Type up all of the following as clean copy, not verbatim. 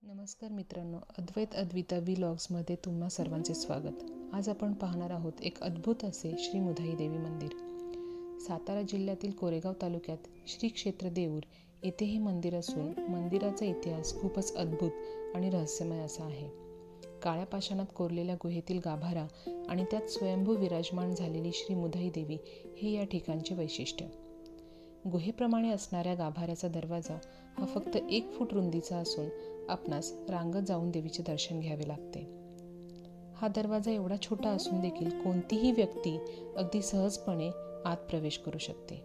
नमस्कार मित्रांनो, अद्वैत अद्विता व्लॉग्समध्ये तुम्हा सर्वांचे स्वागत. आज आपण पाहणार आहोत एक अद्भुत असे श्री मुधाई देवी मंदिर. सातारा जिल्ह्यातील कोरेगाव तालुक्यात श्री क्षेत्र देऊर येथे हे मंदिर असून मंदिराचा इतिहास खूपच अद्भुत आणि रहस्यमय असा आहे. काळ्या पाषाणात कोरलेल्या गुहेतील गाभारा आणि त्यात स्वयंभू विराजमान झालेली श्री मुधाई देवी हे या ठिकाणचे वैशिष्ट्य. गुहेप्रमाणे असणाऱ्या गाभाऱ्याचा दरवाजा हा फक्त 1 फूट रुंदीचा असून आपणास रांगत जाऊन देवीचे दर्शन घ्यावे लागते. हा दरवाजा एवढा छोटा असून देखील कोणतीही व्यक्ती अगदी सहजपणे आत प्रवेश करू शकते.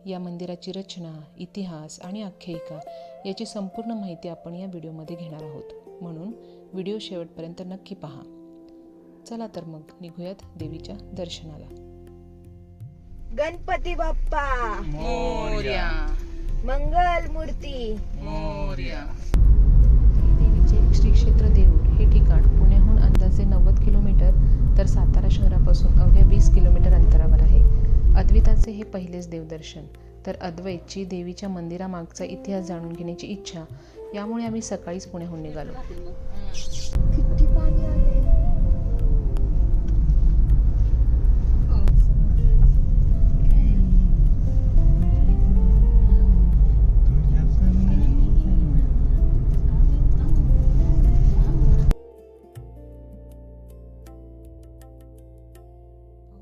या मंदिराची रचना, इतिहास आणि आख्यायिका याची संपूर्ण माहिती आपण या व्हिडिओमध्ये घेणार आहोत, म्हणून व्हिडिओ शेवटपर्यंत नक्की पहा. चला तर मग निघूयात देवीच्या दर्शनाला. गणपती बाप्पा मोरया मंगल मूर्ती मोरया. देवीचे श्री क्षेत्र देऊर हे ठिकाण पुण्याहून अंदाजे 90 किलोमीटर तर सातारा शहरापासून अवघ्या 20 किलोमीटर अंतरावर आहे. अद्वैताचे हे पहिलेच देवदर्शन, तर अद्वैतची देवीच्या मंदिरामागचा इतिहास जाणून घेण्याची इच्छा यामुळे आम्ही सकाळीच पुण्याहून निघालो. किती पाणी आले.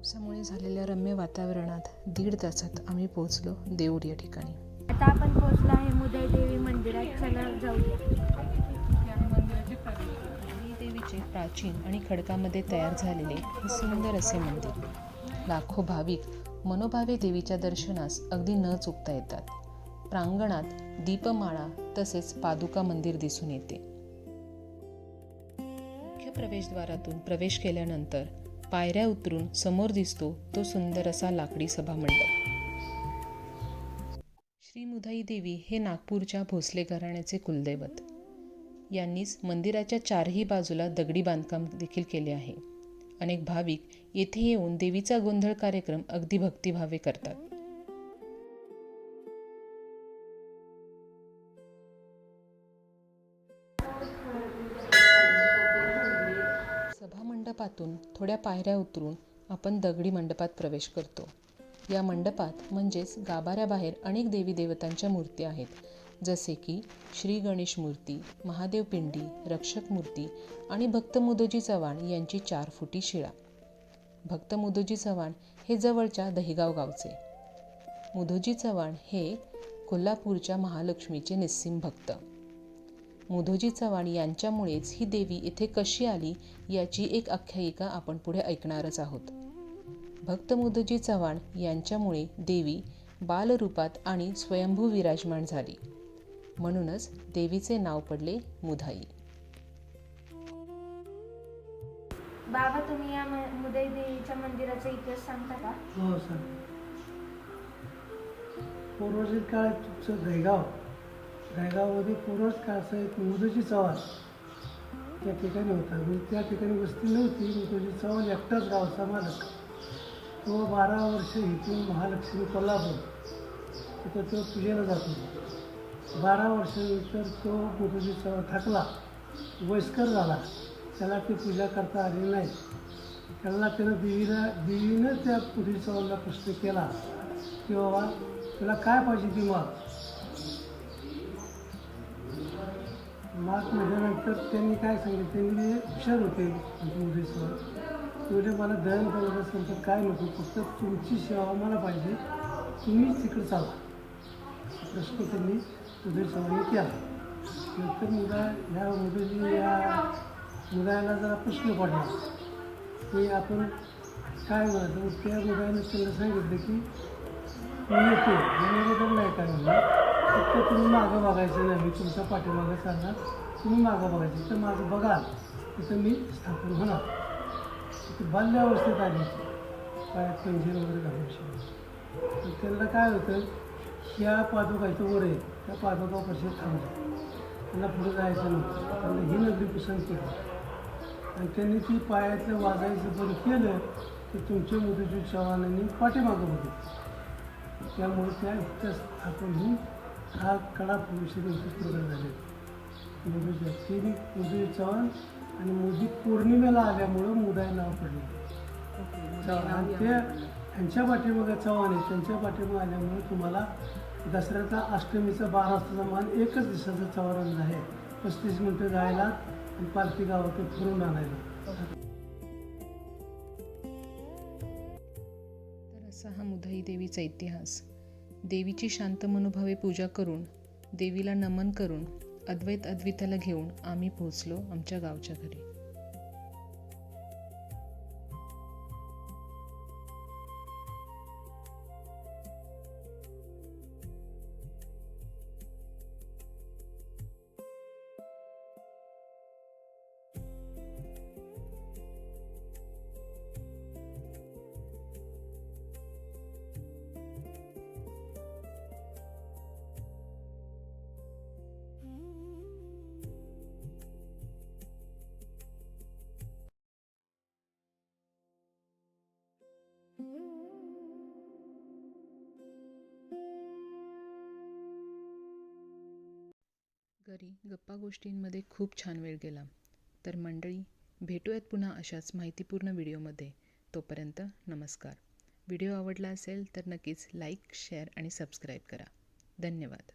पावसामुळे झालेल्या रम्य वातावरणात 1.5 तासात आम्ही पोहोचलो देऊर या ठिकाणी. आता आपण पोहोचलो आहे मुधाई देवी मंदिरात. चला जाऊया. ही देवीचे प्राचीन आणि खडकामध्ये तयार झालेले हे सुंदर असे मंदिर. लाखो भाविक मनोभावे देवीच्या दर्शनास अगदी न चुकता येतात. प्रांगणात दीपमाळा तसेच पादुका मंदिर दिसून येते. मुख्य प्रवेशद्वारातून प्रवेश केल्यानंतर पायऱ्या उतरून समोर दिसतो तो सुंदर असा लाकडी सभामंडप. श्री मुधाई देवी हे नागपूरच्या भोसले घराण्याचे कुलदैवत. यांनीच मंदिराच्या 4ही बाजूला दगडी बांधकाम देखील केले आहे. अनेक भाविक येथे येऊन देवीचा गोंधळ कार्यक्रम अगदी भक्तिभावे करतात. सभामंडपातून थोड्या पायऱ्या उतरून आपण दगडी मंडपात प्रवेश करतो. या मंडपात म्हणजेच गाभाऱ्याबाहेर अनेक देवी देवतांच्या मूर्ती आहेत, जसे की श्री गणेश मूर्ती, महादेव पिंडी, रक्षक मूर्ती आणि भक्त मुदोजी चव्हाण यांची 4 फुटी शिळा. भक्त मुदोजी चव्हाण हे जवळच्या दहिगाव गावचे. मुदोजी चव्हाण हे कोल्हापूरच्या महालक्ष्मीचे निस्सीम भक्त. मुधोजी चव्हाण यांच्यामुळेच ही देवी येथे कशी आली याची एक आख्यायिका आपण पुढे ऐकणारच आहोत. भक्त मुधोजी चव्हाण यांच्यामुळे देवी बालरूपात आणि स्वयंभू विराजमान झाली, म्हणूनच देवीचे नाव पडले मुधाई. बाबा, तुम्ही या मुधाई देवीच्या मंदिराचा इतिहास सांगता का? हो सर. पूर्वजीत काळात तुमचं दहेगावमध्ये पूर्वज काळाचा एक मुधोजी चव्हाण त्या ठिकाणी होता. त्या ठिकाणी वस्ती नव्हती. मुधोजी चव्हाण एकटाच गावचा मालक. तो 12 वर्ष इथून महालक्ष्मी कोल्हापूर तिथं तो पूजेला जातो. 12 वर्षानंतर तो मुधोजी चव्हाण थकला, वयस्कर झाला. त्याला ती पूजा करता आली नाही. त्यानं देवीनं त्या मुधोजी चव्हाणला प्रश्न केला की बाबा तुला काय पाहिजे ती माग म्हटल्यानंतर त्यांनी काय सांगितलं, त्यांनी हुशार होते मुधोजी चव्हाण. तेवढे मला दळण करायचं असेल तर काय नको, फक्त तुमची सेवा मला पाहिजे, तुम्हीच तिकडे चाला. प्रश्न त्यांनी मुधोजी चव्हाणने केला. नंतर ह्या मुलाला जरा प्रश्न पडला की आपण काय म्हणायचं. त्या मुलाने त्यांना सांगितलं की मी येतो, याबद्दल नाही काय म्हणलं, फक्त तुम्ही मागं बघायचं नाही, मी तुमच्या पाठीमागं चालणार, तुम्ही मागं बघायचं. तर माझं बघाल तिथं मी स्थापन होणार. तिथे बाल्यावस्थेत आली, पायात पंजीर वगैरे घालून. त्यांना काय होतं, ह्या पादुकायचं वर आहे, त्या पादुकापाशी थांबलं, त्यांना पुढे जायचं नव्हतं. त्यांना ही नगरी पसंत केली आणि त्यांनी ती पायातलं वाजायचं बरं केलं तर तुमच्या मुधोजी चव्हाणांनी पाठीमागं बघितलं. त्यामुळे त्या इतक्या स्थापन होऊन हा कडा पुरुषी प्रगट झाले. मधुच्या तिन्ही मधुजी चव्हाण आणि मोदी पौर्णिमेला आल्यामुळं मुदाय नाव पडलं चव्हाण. आणि ते यांच्या पाठीमागं चव्हाण आहे, त्यांच्या पाठीमागं आल्यामुळे तुम्हाला दसऱ्याचा अष्टमीचा 12 वाजताचा मान एकच दिवसाचा चव्हाणांचा आहे. 35 मिनटं जायला आणि पालखी गावातून फिरून आणायला. तर असा हा मुधाई देवीचा इतिहास. देवीची शांत मनोभावे पूजा करून, देवीला नमन करून, अद्वैत अद्विताला घेऊन आम्ही पोहोचलो आमच्या गावच्या घरी. घरी गप्पा गोष्टींमध्ये खूप छान वेळ गेला. तर मंडळी, भेटूयात पुन्हा अशाच माहितीपूर्ण व्हिडिओमध्ये. तोपर्यंत नमस्कार. व्हिडिओ आवडला असेल तर नक्कीच लाईक, शेअर आणि सबस्क्राईब करा. धन्यवाद.